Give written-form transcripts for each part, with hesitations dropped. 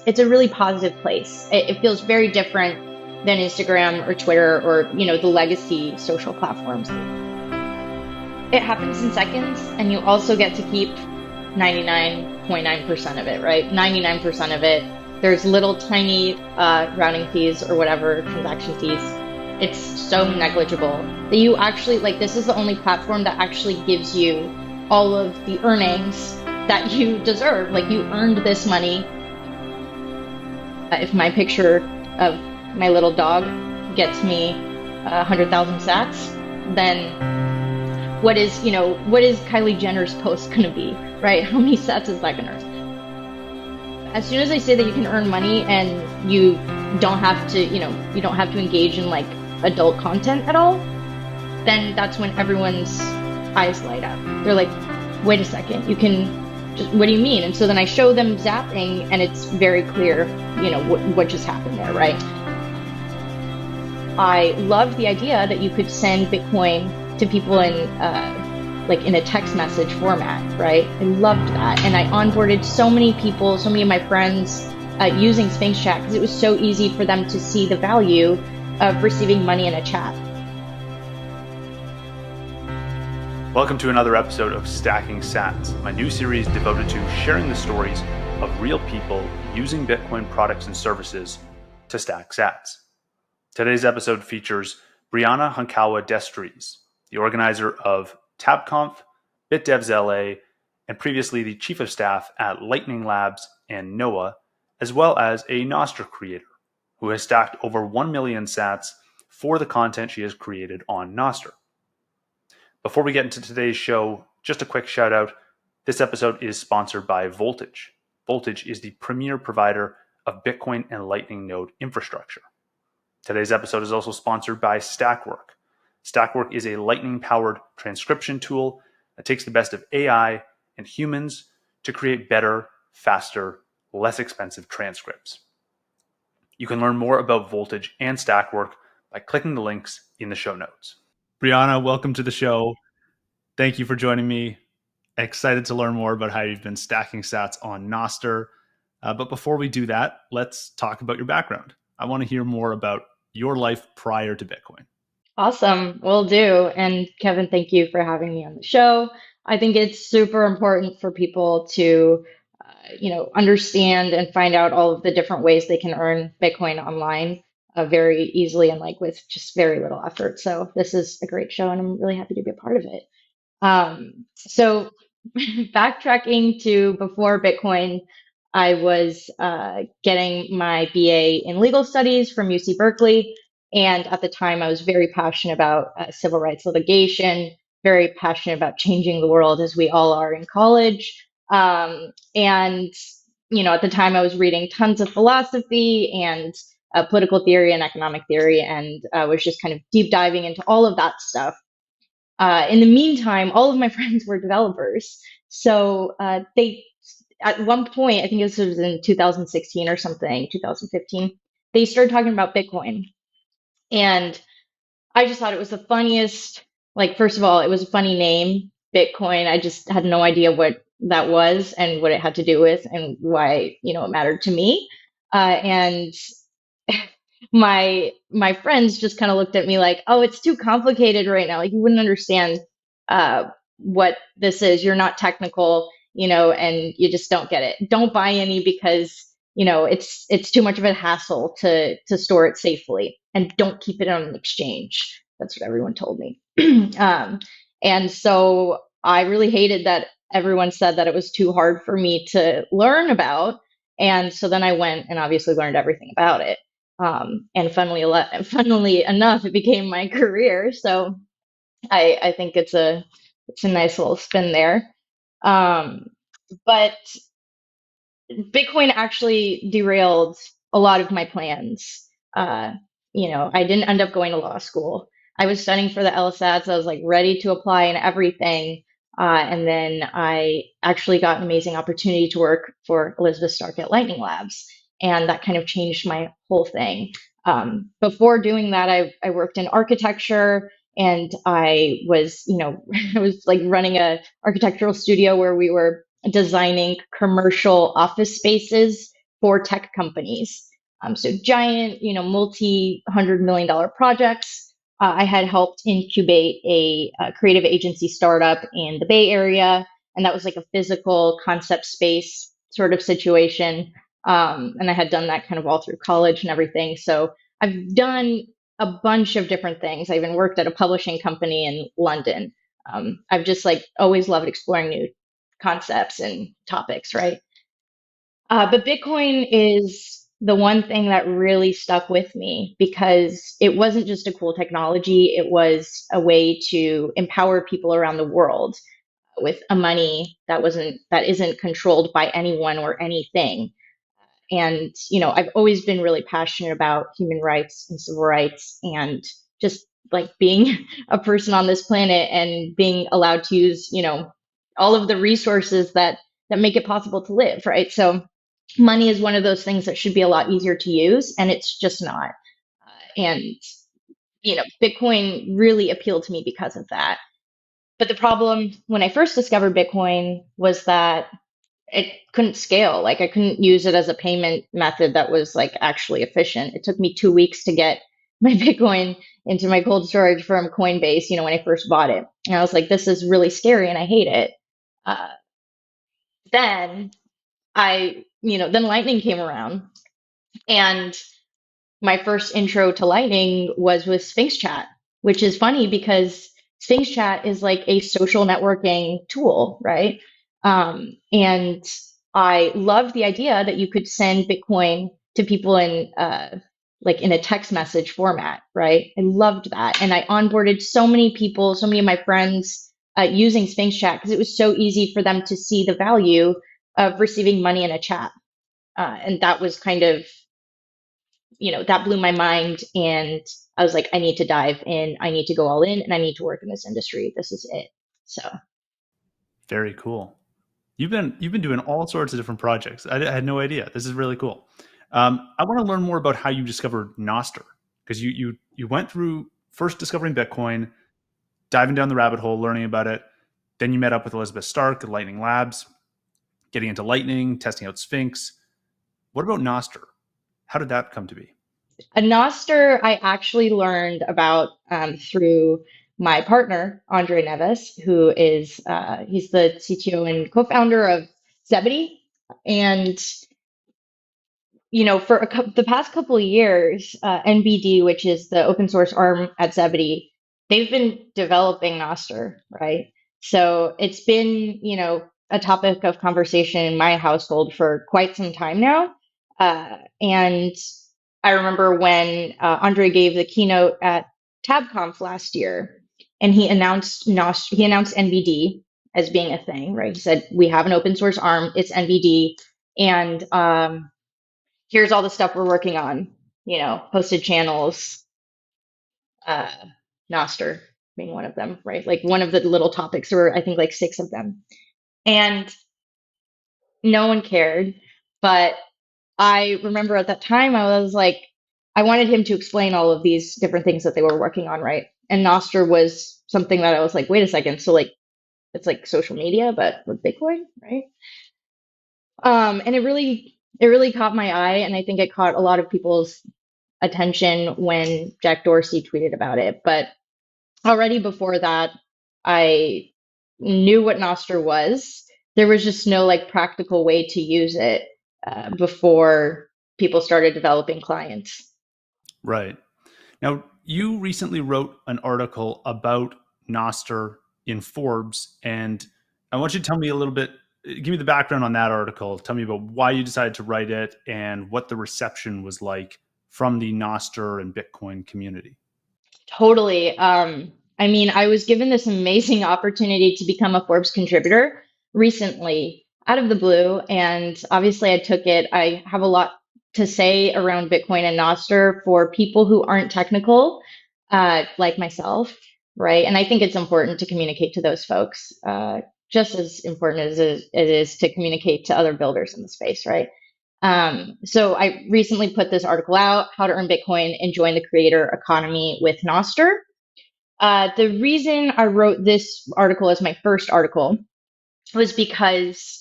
it's a really positive place. It feels very different than Instagram or Twitter or, the legacy social platforms. It happens in seconds, and you also get to keep 99.9% of it, right? 99% of it. There's little tiny routing fees or whatever, transaction fees. It's so negligible that you actually, this is the only platform that actually gives you all of the earnings that you deserve. You earned this money. If my picture of my little dog gets me 100,000 sats, then what is Kylie Jenner's post going to be, right? How many sats is that going to earn? As soon as I say that you can earn money and you don't have to, you don't have to engage in adult content at all, then that's when everyone's eyes light up. They're like, wait a second, you can just, what do you mean? And so then I show them zapping, and it's very clear, what just happened there, right? I loved the idea that you could send Bitcoin to people in a text message format, right? I loved that. And I onboarded so many people, so many of my friends using Sphinx Chat because it was so easy for them to see the value of receiving money in a chat. Welcome to another episode of Stacking Sats, my new series devoted to sharing the stories of real people using Bitcoin products and services to stack sats. Today's episode features Brianna Honkawa-D'Estries, the organizer of TabConf, BitDevs LA, and previously the chief of staff at Lightning Labs and NOAA, as well as a Nostr creator who has stacked over 1 million sats for the content she has created on Nostr. Before we get into today's show, just a quick shout out. This episode is sponsored by Voltage. Voltage is the premier provider of Bitcoin and Lightning node infrastructure. Today's episode is also sponsored by Stackwork. Stackwork is a Lightning-powered transcription tool that takes the best of AI and humans to create better, faster, less expensive transcripts. You can learn more about Voltage and Stackwork by clicking the links in the show notes. Brianna, welcome to the show. Thank you for joining me. Excited to learn more about how you've been stacking sats on Nostr. But before we do that, let's talk about your background. I want to hear more about your life prior to Bitcoin. Awesome. Will do. And Kevin, thank you for having me on the show. I think it's super important for people to, understand and find out all of the different ways they can earn Bitcoin online very easily and with just very little effort. So this is a great show, and I'm really happy to be a part of it. So backtracking to before Bitcoin, I was getting my BA in legal studies from UC Berkeley. And at the time, I was very passionate about civil rights litigation, very passionate about changing the world as we all are in college. And at the time, I was reading tons of philosophy and political theory and economic theory, and was just kind of deep diving into all of that stuff. In the meantime, all of my friends were developers. So they, at one point, I think this was in 2016 or something, 2015, they started talking about Bitcoin. And I just thought it was the funniest, first of all, it was a funny name, Bitcoin. I just had no idea what that was and what it had to do with and why, it mattered to me. And my friends just kind of looked at me like, oh, it's too complicated right now. You wouldn't understand what this is. You're not technical, and you just don't get it. Don't buy any because it's too much of a hassle to store it safely, and don't keep it on an exchange. That's what everyone told me. And so I really hated that everyone said that it was too hard for me to learn about. And so then I went and obviously learned everything about it. And funnily enough, it became my career. So I think it's a nice little spin there. But Bitcoin actually derailed a lot of my plans. I didn't end up going to law school. I was studying for the LSATs. I was ready to apply and everything. And then I actually got an amazing opportunity to work for Elizabeth Stark at Lightning Labs. And that kind of changed my whole thing. Before doing that, I worked in architecture, and I was, I was running a architectural studio where we were designing commercial office spaces for tech companies. So giant, multi-$100 million projects. I had helped incubate a creative agency startup in the Bay Area, and that was like a physical concept space sort of situation. And I had done that kind of all through college and everything. So I've done a bunch of different things. I even worked at a publishing company in London. I've just like always loved exploring new concepts and topics, right? But Bitcoin is the one thing that really stuck with me because it wasn't just a cool technology, it was a way to empower people around the world with a money that isn't controlled by anyone or anything. And, I've always been really passionate about human rights and civil rights and just like being a person on this planet and being allowed to use, all of the resources that make it possible to live, right? So money is one of those things that should be a lot easier to use, and it's just not. And, Bitcoin really appealed to me because of that. But the problem when I first discovered Bitcoin was that it couldn't scale. Like I couldn't use it as a payment method that was like actually efficient. It took me 2 weeks to get my Bitcoin into my cold storage from Coinbase, when I first bought it. And I was like, this is really scary and I hate it. Uh, then then Lightning came around, and my first intro to Lightning was with Sphinx Chat, which is funny because Sphinx Chat is like a social networking tool, right? And I loved the idea that you could send Bitcoin to people in a text message format, right? I loved that, and I onboarded so many people, so many of my friends using Sphinx Chat because it was so easy for them to see the value of receiving money in a chat, and that was kind of that blew my mind. And I was like, I need to dive in. I need to go all in and I need to work in this industry. This is it. So Very cool. You've been doing all sorts of different projects. I had no idea. This is really cool. I want to learn more about how you discovered Nostr, because you went through first discovering Bitcoin, diving down the rabbit hole, learning about it. Then you met up with Elizabeth Stark at Lightning Labs, getting into Lightning, testing out Sphinx. What about Nostr? How did that come to be? a Nostr I actually learned about through my partner, Andre Neves, who is he's the CTO and co-founder of ZBD. And for the past couple of years, NBD, which is the open source arm at Zebedee, they've been developing Nostr, right? So it's been, a topic of conversation in my household for quite some time now. And I remember when Andre gave the keynote at TabConf last year, and he announced he announced NBD as being a thing, right? He said, we have an open source arm, it's NBD. And here's all the stuff we're working on, hosted channels, uh, Nostr being one of them, right? Like one of the little topics, there were, I think, like six of them. And no one cared. But I remember at that time, I was like, I wanted him to explain all of these different things that they were working on, right? And Nostr was something that I was like, wait a second. So, like, it's like social media, but with Bitcoin, right? And it really caught my eye, and I think it caught a lot of people's attention when Jack Dorsey tweeted about it. But already before that, I knew what Nostr was. There was just no like practical way to use it before people started developing clients. Right. Now, you recently wrote an article about Nostr in Forbes, and I want you to tell me a little bit, give me the background on that article. Tell me about why you decided to write it and what the reception was like from the Nostr and Bitcoin community. Totally. I mean, I was given this amazing opportunity to become a Forbes contributor recently out of the blue, and obviously I took it. I have a lot to say around Bitcoin and Nostr for people who aren't technical, like myself, right? And I think it's important to communicate to those folks, just as important as it is to communicate to other builders in the space, right? So I recently put this article out, How to Earn Bitcoin and Join the Creator Economy with Nostr. The reason I wrote this article as my first article was because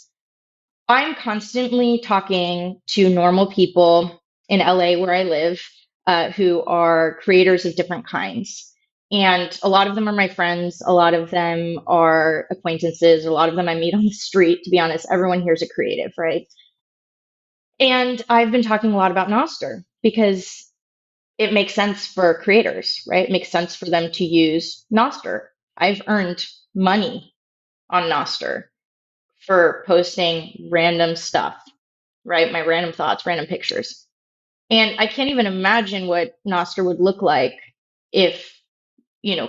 I'm constantly talking to normal people in LA where I live, who are creators of different kinds. And a lot of them are my friends, a lot of them are acquaintances, a lot of them I meet on the street. To be honest, everyone here is a creative, right? And I've been talking a lot about Nostr because it makes sense for creators, right? It makes sense for them to use Nostr. I've earned money on Nostr for posting random stuff, right? My random thoughts, random pictures. And I can't even imagine what Nostr would look like if,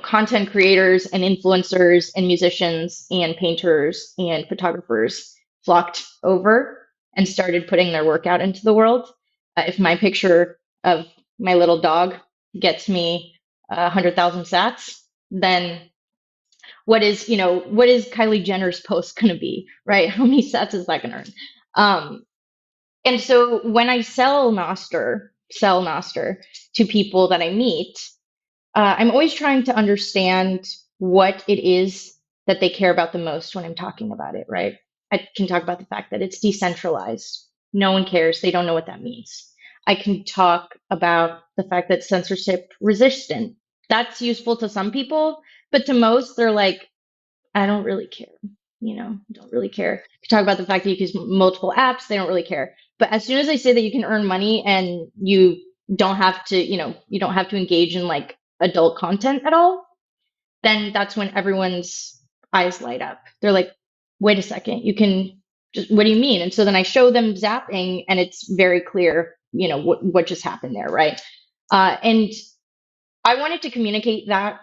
content creators and influencers and musicians and painters and photographers flocked over and started putting their work out into the world. If my picture of my little dog gets me 100,000 sats, then what is Kylie Jenner's post going to be, right? How many sats is that going to earn? And so when I sell Nostr to people that I meet, I'm always trying to understand what it is that they care about the most when I'm talking about it, right? I can talk about the fact that it's decentralized. No one cares. They don't know what that means. I can talk about the fact that censorship resistant. That's useful to some people, but to most, they're like, I don't really care. Don't really care. You talk about the fact that you can use multiple apps, they don't really care. But as soon as I say that you can earn money and you don't have to engage in like adult content at all, then that's when everyone's eyes light up. They're like, wait a second, you can just, what do you mean? And so then I show them zapping and it's very clear, what just happened there, right? And I wanted to communicate that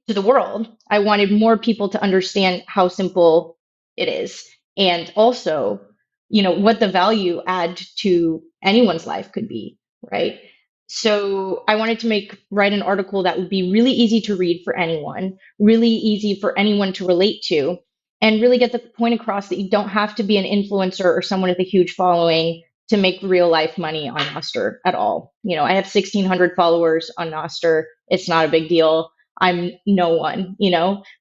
to the world. I wanted more people to understand how simple it is and also, what the value add to anyone's life could be, right? So I wanted to write an article that would be really easy to read for anyone, really easy for anyone to relate to, and really get the point across that you don't have to be an influencer or someone with a huge following to make real life money on Nostr at all. I have 1,600 followers on Nostr. It's not a big deal. I'm no one,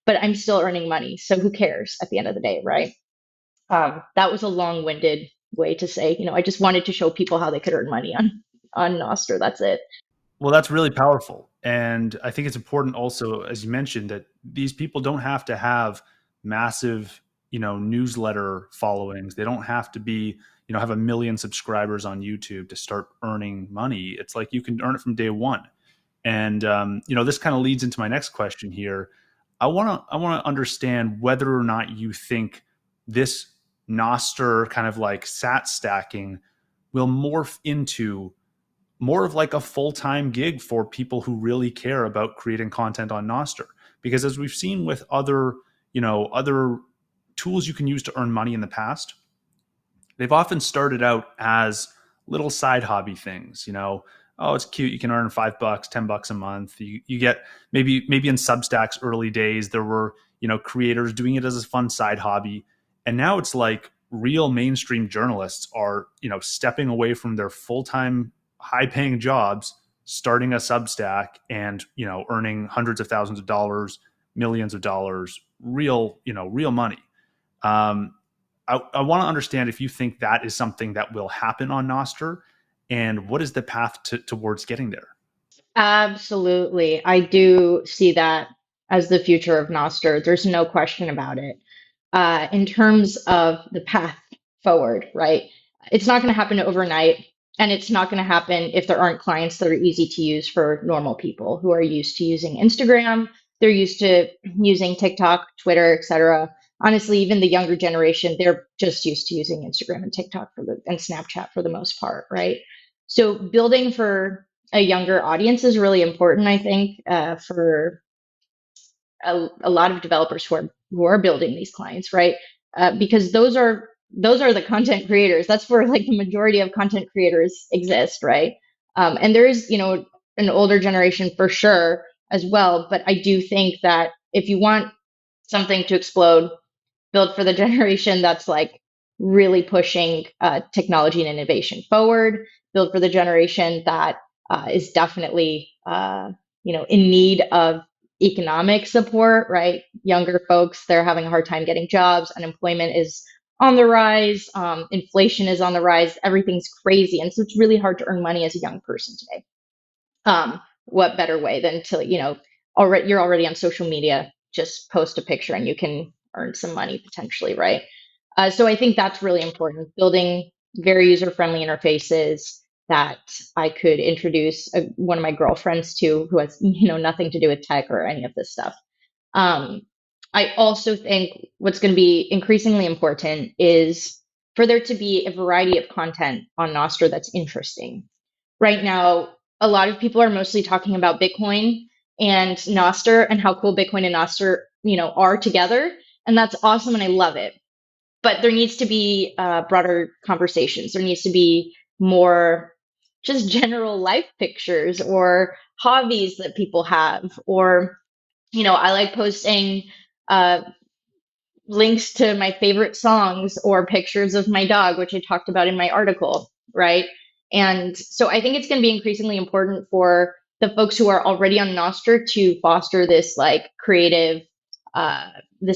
but I'm still earning money. So who cares at the end of the day, right? That was a long-winded way to say, I just wanted to show people how they could earn money on Nostr. That's it. Well, that's really powerful. And I think it's important also, as you mentioned, that these people don't have to have massive, newsletter followings. They don't have to be, have a million subscribers on YouTube to start earning money. It's like you can earn it from day one. And this kind of leads into my next question here. I want to understand whether or not you think this Nostr kind of like sat stacking will morph into more of like a full-time gig for people who really care about creating content on Nostr. Because as we've seen with other tools you can use to earn money in the past, they've often started out as little side hobby things, oh, it's cute. You can earn $5, $10 a month. You get maybe in Substack's early days, there were, creators doing it as a fun side hobby. And now it's like real mainstream journalists are, stepping away from their full-time high paying jobs, starting a Substack and, earning hundreds of thousands of dollars, millions of dollars, real money. I want to understand if you think that is something that will happen on Nostr, and what is the path towards getting there? Absolutely. I do see that as the future of Nostr. There's no question about it. In terms of the path forward, right? It's not going to happen overnight, and it's not going to happen if there aren't clients that are easy to use for normal people who are used to using Instagram. They're used to using TikTok, Twitter, etc. Honestly, even the younger generation, they're just used to using Instagram and TikTok and Snapchat for the most part, right? So building for a younger audience is really important, I think, for a lot of developers who are building these clients, right? Because those are the content creators. That's where like the majority of content creators exist, right? And there is, an older generation for sure as well. But I do think that if you want something to explode, build for the generation that's like really pushing technology and innovation forward. Build for the generation that is definitely in need of economic support, right? Younger folks, they're having a hard time getting jobs. Unemployment is on the rise. Inflation is on the rise. Everything's crazy. And so it's really hard to earn money as a young person today. What better way than to, you're already on social media, just post a picture and you can earn some money potentially, right? So I think that's really important, building very user-friendly interfaces that I could introduce one of my girlfriends to who has, nothing to do with tech or any of this stuff. Um, I also think what's going to be increasingly important is for there to be a variety of content on Nostr that's interesting. Right now, a lot of people are mostly talking about Bitcoin and Nostr and how cool Bitcoin and Nostr, are together, and that's awesome, and I love it. But there needs to be broader conversations. There needs to be more just general life pictures or hobbies that people have, or I like posting uh, links to my favorite songs or pictures of my dog, which I talked about in my article, right? And so I think it's going to be increasingly important for the folks who are already on Nostr to foster this like uh,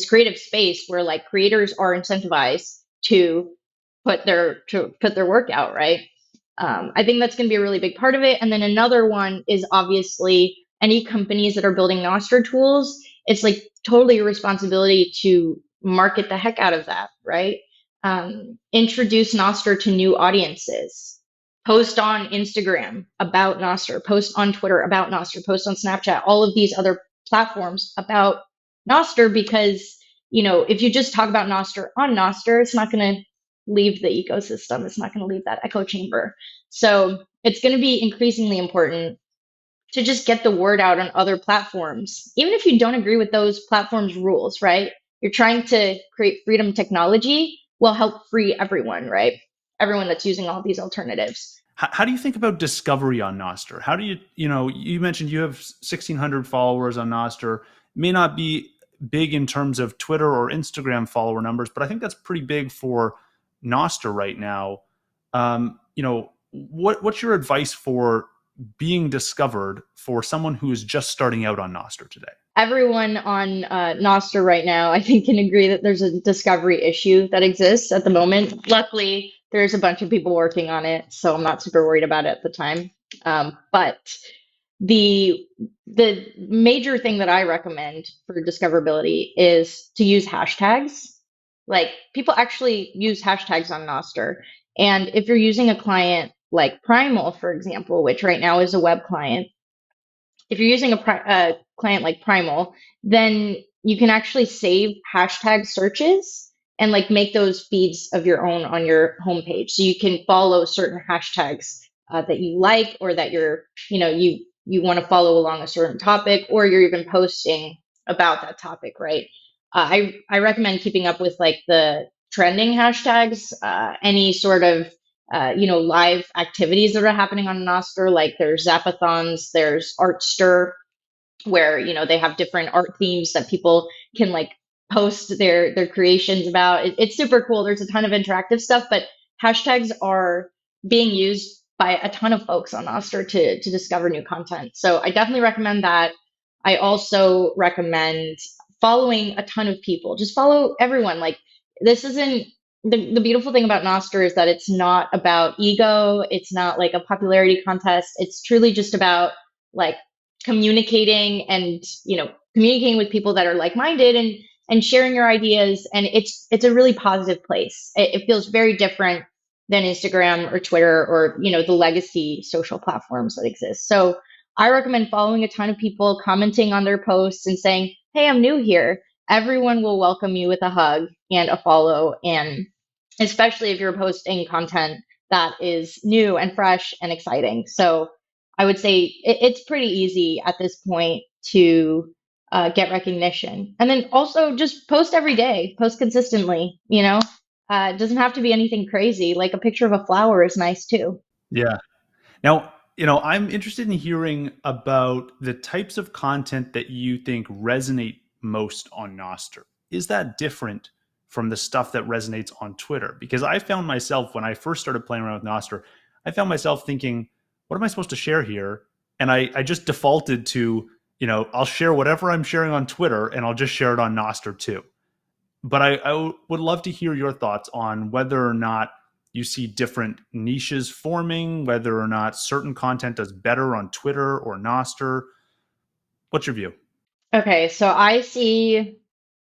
creative space where like creators are incentivized to put their work out, right? I think that's going to be a really big part of it. And then another one is obviously any companies that are building Nostr tools. It's like totally your responsibility to market the heck out of that, right? Introduce Nostr to new audiences. Post on Instagram about Nostr. Post on Twitter about Nostr. Post on Snapchat. All of these other platforms about Nostr, because if you just talk about Nostr on Nostr, it's not going to leave the ecosystem. It's not going to leave that echo chamber. So it's going to be increasingly important to just get the word out on other platforms, even if you don't agree with those platforms' rules, right? You're trying to create freedom technology will help free everyone, right? Everyone that's using all these alternatives. How do you think about discovery on Nostr? How do you mentioned you have 1,600 followers on Nostr. It may not be big in terms of Twitter or Instagram follower numbers, but I think that's pretty big for Nostr right now. What's your advice for being discovered for someone who is just starting out on Nostr today? Everyone on Nostr right now, I think, can agree that there's a discovery issue that exists at the moment. Luckily, there's a bunch of people working on it, so I'm not super worried about it at the time. But the major thing that I recommend for discoverability is to use hashtags. Like people actually use hashtags on Nostr. And if you're using a client like Primal, for example, which right now is a web client, if you're using a client like Primal, then you can actually save hashtag searches and like make those feeds of your own on your homepage. So you can follow certain hashtags that you like, or that you want to follow along a certain topic, or you're even posting about that topic, right? I recommend keeping up with like the trending hashtags, any sort of live activities that are happening on Nostr. Like there's Zapathons, there's Artster, where they have different art themes that people can like post their creations about. It's super cool. There's a ton of interactive stuff, but hashtags are being used by a ton of folks on Nostr to discover new content. So I definitely recommend that. I also recommend following a ton of people. Just follow everyone. Like this isn't the beautiful thing about Nostr is that it's not about ego. It's not like a popularity contest. It's truly just about like communicating and communicating with people that are like-minded and sharing your ideas. And it's a really positive place. It feels very different than Instagram or Twitter or the legacy social platforms that exist. So I recommend following a ton of people, commenting on their posts and saying, hey, I'm new here. Everyone will welcome you with a hug and a follow, and especially if you're posting content that is new and fresh and exciting. So I would say it's pretty easy at this point to get recognition. And then also just post every day, post consistently, it doesn't have to be anything crazy. Like a picture of a flower is nice too. Yeah. Now, I'm interested in hearing about the types of content that you think resonate most on Nostr. Is that different from the stuff that resonates on Twitter? Because I found myself, when I first started playing around with Nostr, I found myself thinking, what am I supposed to share here? And I just defaulted to, I'll share whatever I'm sharing on Twitter and I'll just share it on Nostr too. But would love to hear your thoughts on whether or not you see different niches forming, whether or not certain content does better on Twitter or Nostr. What's your view? Okay, so I see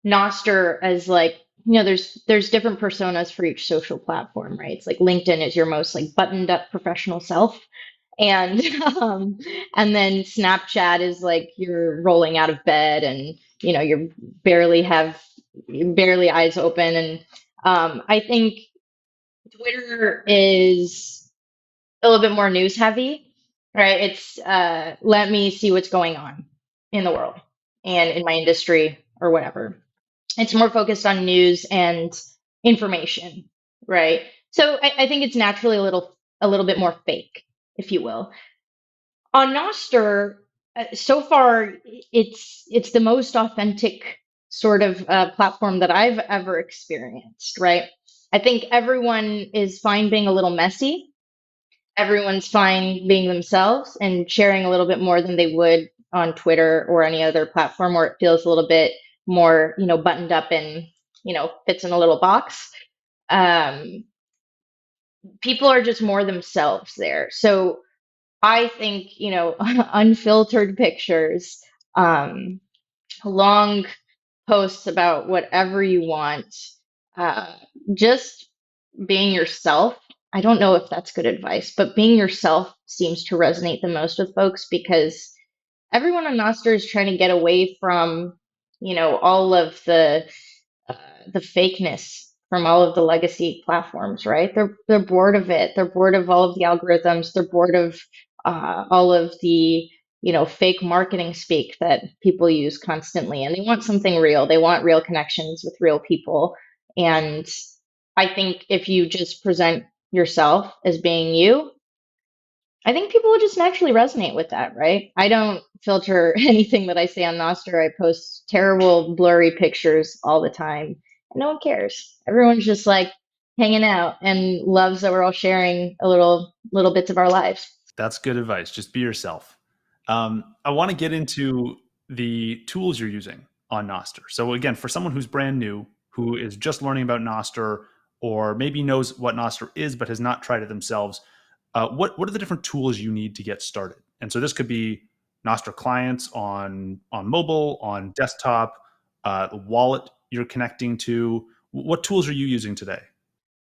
Nostr as like, there's different personas for each social platform, right? It's like LinkedIn is your most like buttoned up professional self. And and then Snapchat is like you're rolling out of bed and you barely eyes open. And I think Twitter is a little bit more news heavy, right? It's let me see what's going on in the world and in my industry or whatever. It's more focused on news and information, right? So I think it's naturally a little bit more fake, if you will. On Nostr, so far it's the most authentic sort of platform that I've ever experienced, right? I think everyone is fine being a little messy. Everyone's fine being themselves and sharing a little bit more than they would on Twitter or any other platform where it feels a little bit more, buttoned up and, fits in a little box. Um, People are just more themselves there. So I think, unfiltered pictures, um, long posts about whatever you want, uh, just being yourself. I don't know if that's good advice, but being yourself seems to resonate the most with folks because everyone on Nostr is trying to get away from, all of uh, the fakeness from all of the legacy platforms, right? They're bored of it. They're bored of all of the algorithms. They're bored of all of the fake marketing speak that people use constantly, and they want something real. They want real connections with real people. And I think if you just present yourself as being you, I think people will just naturally resonate with that, right? I don't filter anything that I say on Nostr. I post terrible, blurry pictures all the time, and no one cares. Everyone's just like hanging out and loves that we're all sharing little bits of our lives. That's good advice. Just be yourself. I want to get into the tools you're using on Nostr. So again, for someone who's brand new, who is just learning about Nostr, or maybe knows what Nostr is but has not tried it themselves, what are the different tools you need to get started? And so this could be Nostr clients on mobile, on desktop, the wallet you're connecting to. What tools are you using today?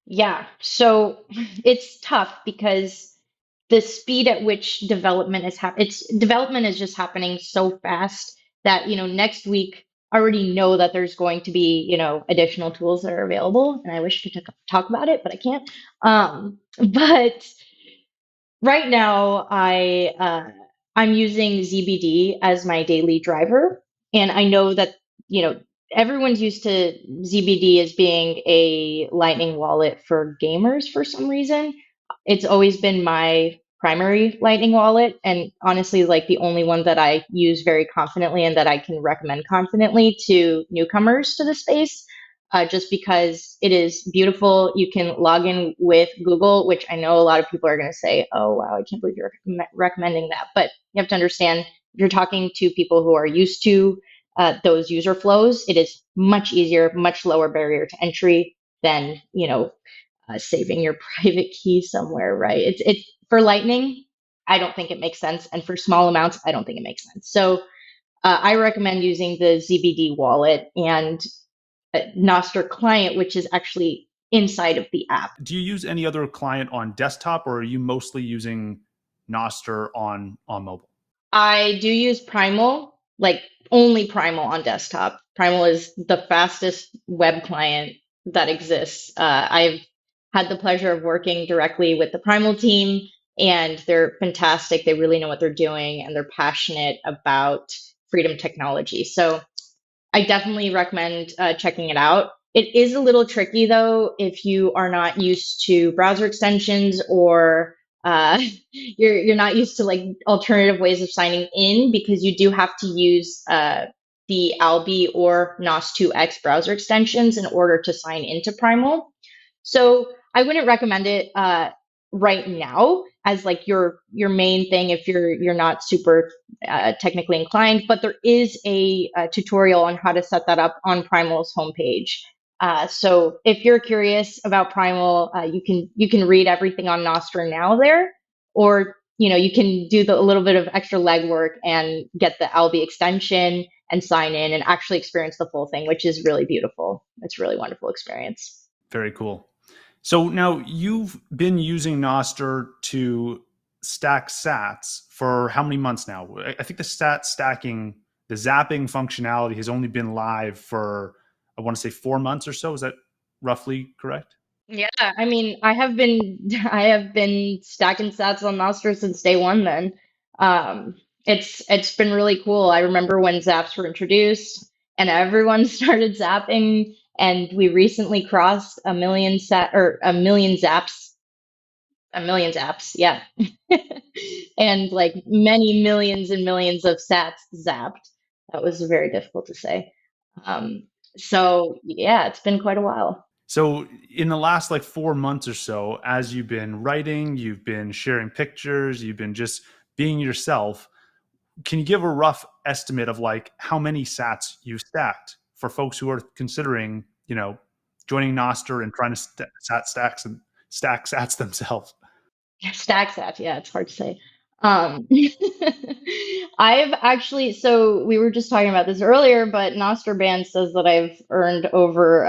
Yeah, so it's tough because the speed at which development is just happening so fast that next week I already know that there's going to be additional tools that are available, and I wish to talk about it, but I can't. But right now, I'm using ZBD as my daily driver, and I know that everyone's used to ZBD as being a Lightning wallet for gamers for some reason. It's always been my primary Lightning wallet, and honestly, like the only one that I use very confidently and that I can recommend confidently to newcomers to the space just because it is beautiful. You can log in with Google, which I know a lot of people are going to say, oh, wow, I can't believe you're recommending that. But you have to understand, if you're talking to people who are used to those user flows, it is much easier, much lower barrier to entry than, saving your private key somewhere, right? It's for Lightning, I don't think it makes sense. And for small amounts, I don't think it makes sense. So I recommend using the ZBD wallet and Nostr client, which is actually inside of the app. Do you use any other client on desktop, or are you mostly using Nostr on mobile? I do use Primal, like only Primal on desktop. Primal is the fastest web client that exists. I've had the pleasure of working directly with the Primal team, and they're fantastic. They really know what they're doing, and they're passionate about freedom technology. So I definitely recommend checking it out. It is a little tricky though if you are not used to browser extensions or you're not used to like alternative ways of signing in because you do have to use the Albi or NOS2X browser extensions in order to sign into Primal. So I wouldn't recommend it. right now as like your main thing if you're not super technically inclined, but there is a tutorial on how to set that up on Primal's homepage. So if you're curious about Primal, you can read everything on Nostr now there, or you can do a little bit of extra legwork and get the Albi extension and sign in and actually experience the full thing, which is really beautiful. It's a really wonderful experience. Very cool. So now you've been using Nostr to stack sats for how many months now? I think the stat stacking, the zapping functionality has only been live for, I want to say 4 months or so. Is that roughly correct? Yeah, I mean, I have been stacking sats on Nostr since day one then. It's been really cool. I remember when zaps were introduced and everyone started zapping, and we recently crossed a million zaps, yeah. And like many millions and millions of sats zapped. That was very difficult to say. Um, so yeah, it's been quite a while. So in the last like 4 months or so, as you've been writing, you've been sharing pictures, you've been just being yourself, can you give a rough estimate of like how many sats you've stacked for folks who are considering, joining Nostr and trying to stack sats themselves? Stack sats, yeah, it's hard to say. Um, I've actually, so we were just talking about this earlier, but Nostraband says that I've earned over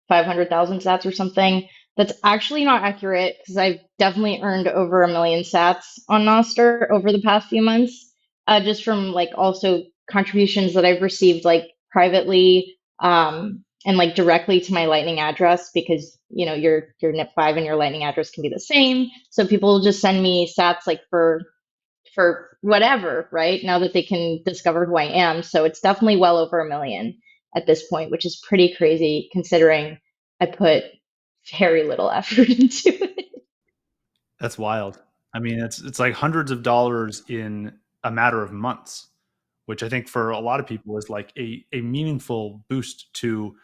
500,000 sats or something. That's actually not accurate because I've definitely earned over a million sats on Nostr over the past few months, just from like also contributions that I've received like privately. And like directly to my Lightning address because your NIP5 and your Lightning address can be the same. So people will just send me sats like for whatever, right? Now that they can discover who I am. So it's definitely well over a million at this point, which is pretty crazy considering I put very little effort into it. That's wild. I mean, it's like hundreds of dollars in a matter of months, which I think for a lot of people is like a meaningful boost to,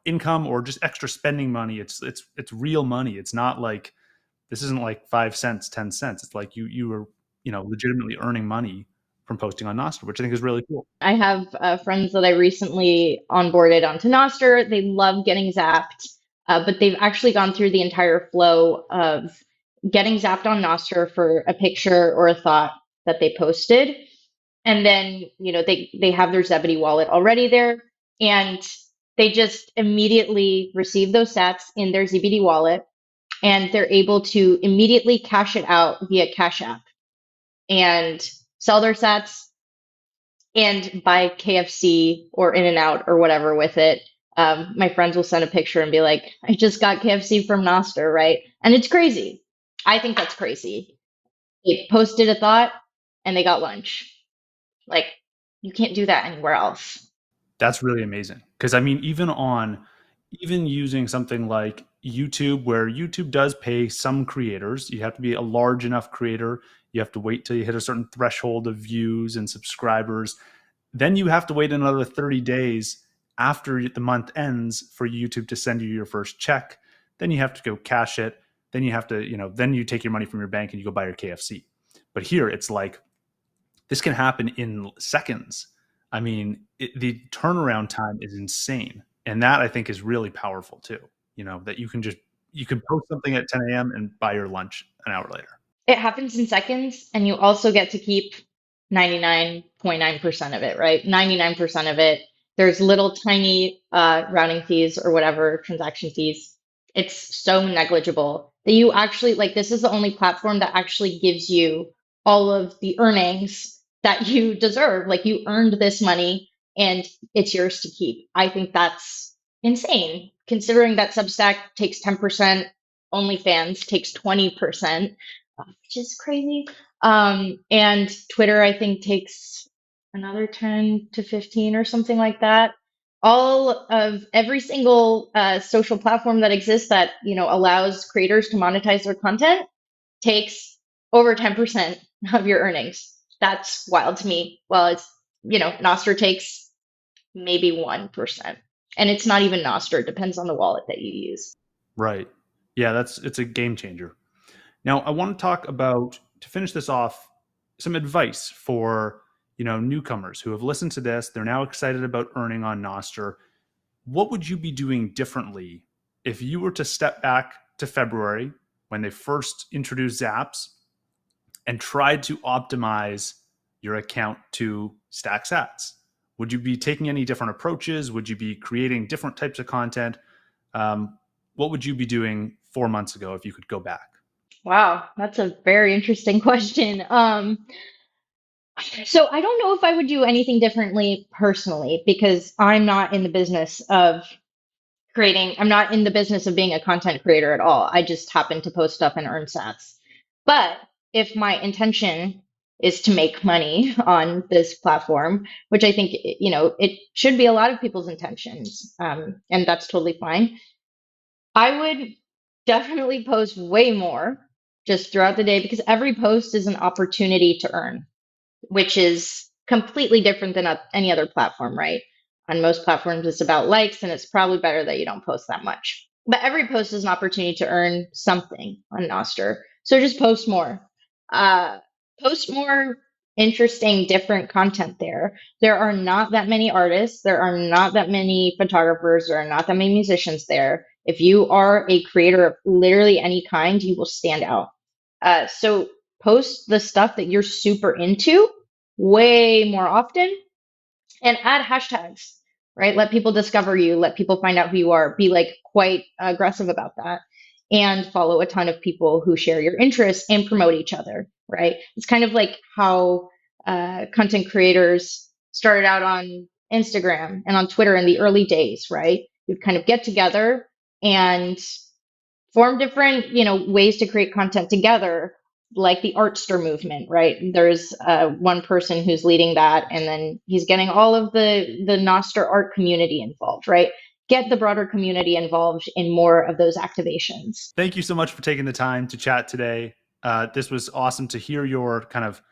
income or just extra spending money. It's real money. It's not like this isn't like 5 cents, 10 cents. It's like you were, legitimately earning money from posting on Nostr, which I think is really cool. I have friends that I recently onboarded onto Nostr. They love getting zapped, but they've actually gone through the entire flow of getting zapped on Nostr for a picture or a thought that they posted. And then, they have their ZBD wallet already there, and they just immediately receive those sats in their ZBD wallet, and they're able to immediately cash it out via Cash App and sell their sats and buy KFC or In and Out or whatever with it. My friends will send a picture and be like, I just got KFC from Nostr, right? And it's crazy. I think that's crazy. They posted a thought and they got lunch. Like, you can't do that anywhere else. That's really amazing. Because I mean, even using something like YouTube, where YouTube does pay some creators, you have to be a large enough creator. You have to wait till you hit a certain threshold of views and subscribers. Then you have to wait another 30 days after the month ends for YouTube to send you your first check. Then you have to go cash it. Then you have to, then you take your money from your bank and you go buy your KFC. But here it's like this can happen in seconds. I mean, the turnaround time is insane. And that I think is really powerful too. That you can post something at 10 a.m. and buy your lunch an hour later. It happens in seconds, and you also get to keep 99.9% of it, right? 99% of it. There's little tiny routing fees or whatever, transaction fees. It's so negligible that you actually, like, this is the only platform that actually gives you all of the earnings that you deserve. Like, you earned this money and it's yours to keep. I think that's insane, considering that Substack takes 10%, OnlyFans takes 20%, which is crazy. And Twitter, I think, takes another 10 to 15 or something like that. All of every single social platform that exists that allows creators to monetize their content takes over 10% of your earnings. That's wild to me. Well, it's Nostr takes maybe 1%, and it's not even Nostr. It depends on the wallet that you use. Right. Yeah, it's a game changer. Now, I want to talk about, to finish this off, some advice for newcomers who have listened to this. They're now excited about earning on Nostr. What would you be doing differently if you were to step back to February when they first introduced Zaps and tried to optimize your account to stack sats? Would you be taking any different approaches? Would you be creating different types of content? What would you be doing 4 months ago if you could go back? Wow, that's a very interesting question. So I don't know if I would do anything differently personally because I'm not in the business of I'm not in the business of being a content creator at all. I just happen to post stuff and earn sats. But if my intention is to make money on this platform, which I think, it should be a lot of people's intentions, and that's totally fine. I would definitely post way more just throughout the day because every post is an opportunity to earn, which is completely different than any other platform, right? On most platforms, it's about likes, and it's probably better that you don't post that much. But every post is an opportunity to earn something on Nostr. So just post more. Uh, Post more interesting, different content there. There are not that many artists. There are not that many photographers. There are not that many musicians there. If you are a creator of literally any kind, you will stand out. So post the stuff that you're super into way more often and add hashtags, right? Let people discover you, let people find out who you are, be like quite aggressive about that, and follow a ton of people who share your interests and promote each other, right? It's kind of like how content creators started out on Instagram and on Twitter in the early days, right? You'd kind of get together and form different, ways to create content together, like the Artster movement, right? There's one person who's leading that, and then he's getting all of the Nostr art community involved, right? Get the broader community involved in more of those activations. Thank you so much for taking the time to chat today. This was awesome to hear your kind of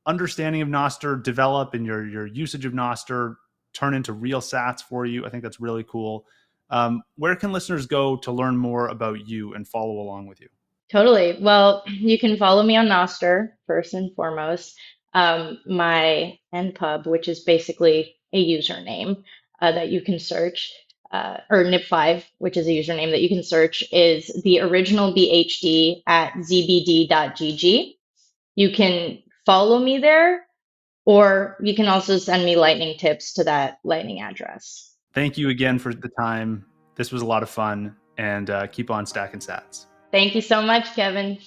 understanding of Nostr develop and your usage of Nostr turn into real sats for you. I think that's really cool. Where can listeners go to learn more about you and follow along with you? Totally. Well, you can follow me on Nostr first and foremost. My npub, which is basically a username that you can search, or nip5, which is a username that you can search, is the original BHD at zbd.gg. You can follow me there, or you can also send me lightning tips to that lightning address. Thank you again for the time. This was a lot of fun, and keep on stacking sats. Thank you so much, Kevin.